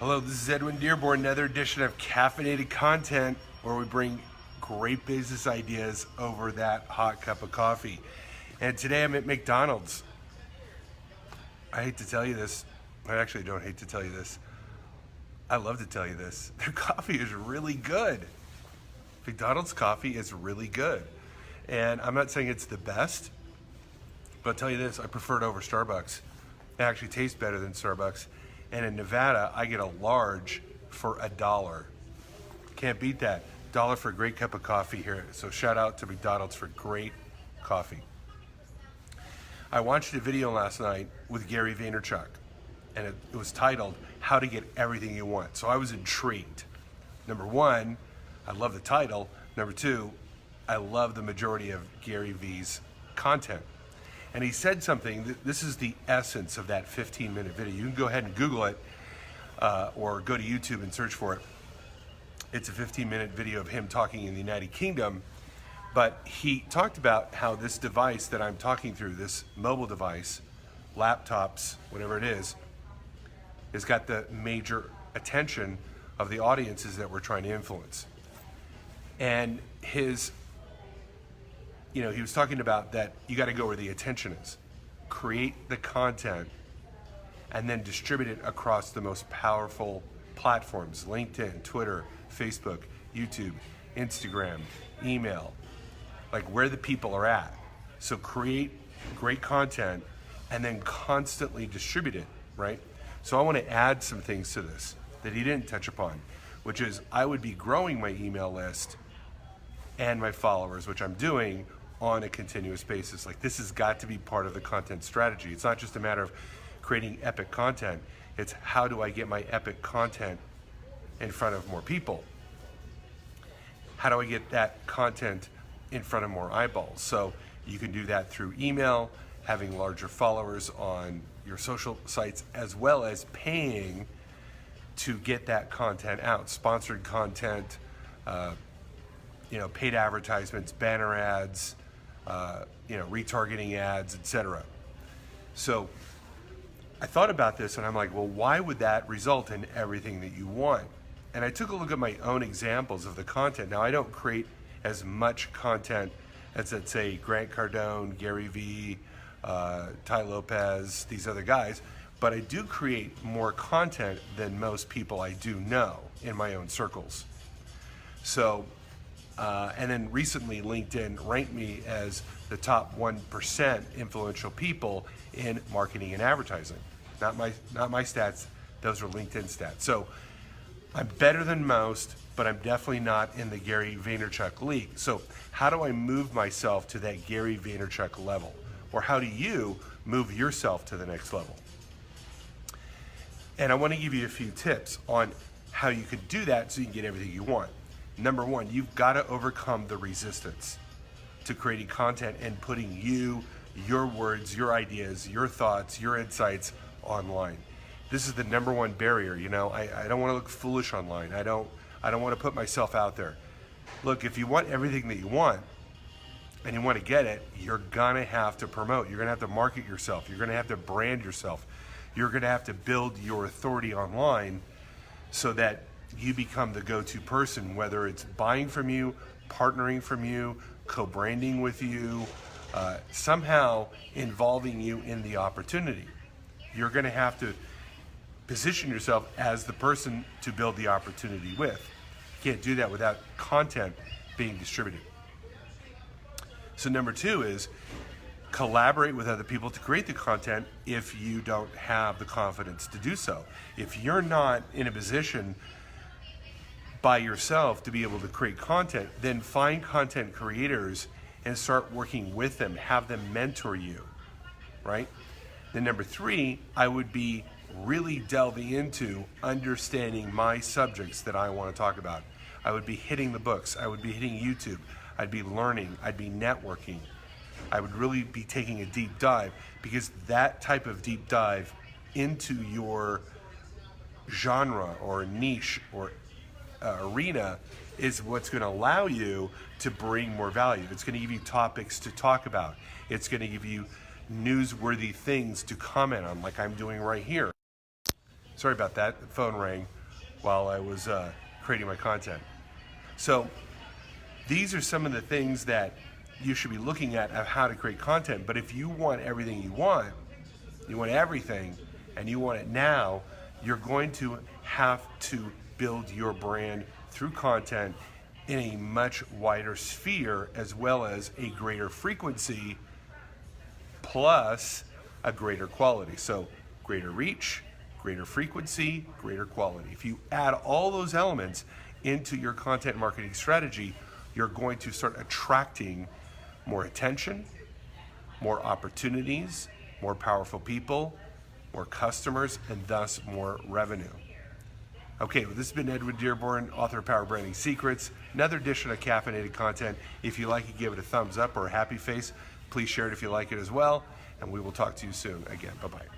Hello, this is Edwin Dearborn, another edition of Caffeinated Content, where we bring great business ideas over that hot cup of coffee. And today I'm at McDonald's. I hate to tell you this. I actually don't hate to tell you this. I love to tell you this. Their coffee is really good. McDonald's coffee is really good. And I'm not saying it's the best, but I'll tell you this, I prefer it over Starbucks. It actually tastes better than Starbucks. And in Nevada, I get a large for $1. Can't beat that. $1 for a great cup of coffee here. So shout out to McDonald's for great coffee. I watched a video last night with Gary Vaynerchuk, and it was titled, How to Get Everything You Want. So I was intrigued. Number one, I love the title. Number two, I love the majority of Gary V's content. And he said something, this is the essence of that 15-minute video. You can go ahead and Google it or go to YouTube and search for it. It's a 15-minute video of him talking in the United Kingdom, but he talked about how this device that I'm talking through, this mobile device, laptops, whatever it is, has got the major attention of the audiences that we're trying to influence. And he was talking about that you got to go where the attention is. Create the content and then distribute it across the most powerful platforms: LinkedIn, Twitter, Facebook, YouTube, Instagram, email, like where the people are at. So create great content and then constantly distribute it, right? So I want to add some things to this that he didn't touch upon, which is I would be growing my email list and my followers, which I'm doing on a continuous basis. Like, this has got to be part of the content strategy. It's not just a matter of creating epic content. It's how do I get my epic content in front of more people? How do I get that content in front of more eyeballs? So you can do that through email, having larger followers on your social sites, as well as paying to get that content out. Sponsored content, paid advertisements, banner ads, retargeting ads, etc. So I thought about this and I'm like, well, why would that result in everything that you want? And I took a look at my own examples of the content. Now, I don't create as much content as, let's say, Grant Cardone, Gary Vee, Ty Lopez, these other guys, but I do create more content than most people I do know in my own circles. So, and then recently LinkedIn ranked me as the top 1% influential people in marketing and advertising. Not my stats, those are LinkedIn stats. So I'm better than most, but I'm definitely not in the Gary Vaynerchuk league. So how do I move myself to that Gary Vaynerchuk level? Or how do you move yourself to the next level? And I want to give you a few tips on how you could do that so you can get everything you want. Number one, you've got to overcome the resistance to creating content and putting your words, your ideas, your thoughts, your insights online. This is the number one barrier. I don't want to look foolish online. I don't want to put myself out there. Look, if you want everything that you want and you want to get it, you're gonna have to promote. You're gonna have to market yourself. You're gonna have to brand yourself. You're gonna have to build your authority online so that you become the go-to person, whether it's buying from you, partnering from you, co-branding with you, somehow involving you in the opportunity. You're gonna have to position yourself as the person to build the opportunity with. You can't do that without content being distributed. So number two is collaborate with other people to create the content if you don't have the confidence to do so. If you're not in a position by yourself to be able to create content, then find content creators and start working with them, have them mentor you, right? Then number three, I would be really delving into understanding my subjects that I want to talk about. I would be hitting the books, I would be hitting YouTube, I'd be learning, I'd be networking. I would really be taking a deep dive, because that type of deep dive into your genre or niche or arena is what's going to allow you to bring more value. It's going to give you topics to talk about. It's going to give you newsworthy things to comment on, like I'm doing right here. Sorry about that. The phone rang while I was creating my content. So these are some of the things that you should be looking at of how to create content. But if you want everything you want everything, and you want it now, you're going to have to build your brand through content in a much wider sphere, as well as a greater frequency plus a greater quality. So greater reach, greater frequency, greater quality. If you add all those elements into your content marketing strategy, you're going to start attracting more attention, more opportunities, more powerful people, more customers, and thus more revenue. Okay, well, this has been Edwin Dearborn, author of Power Branding Secrets. Another edition of caffeinated content. If you like it, give it a thumbs up or a happy face. Please share it if you like it as well, and we will talk to you soon. Again, bye-bye.